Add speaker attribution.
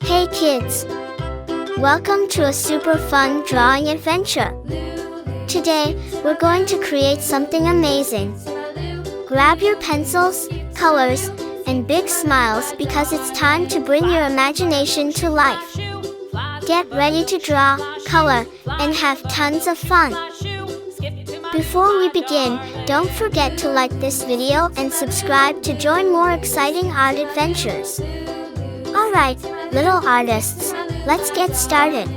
Speaker 1: Hey kids! Welcome to a super fun drawing adventure. Today, we're going to create something amazing. Grab your pencils, colors, and big smiles because it's time to bring your imagination to life. Get ready to draw, color, and have tons of fun. Before we begin, don't forget to like this video and subscribe to join more exciting art adventures. Alright, little artists, let's get started.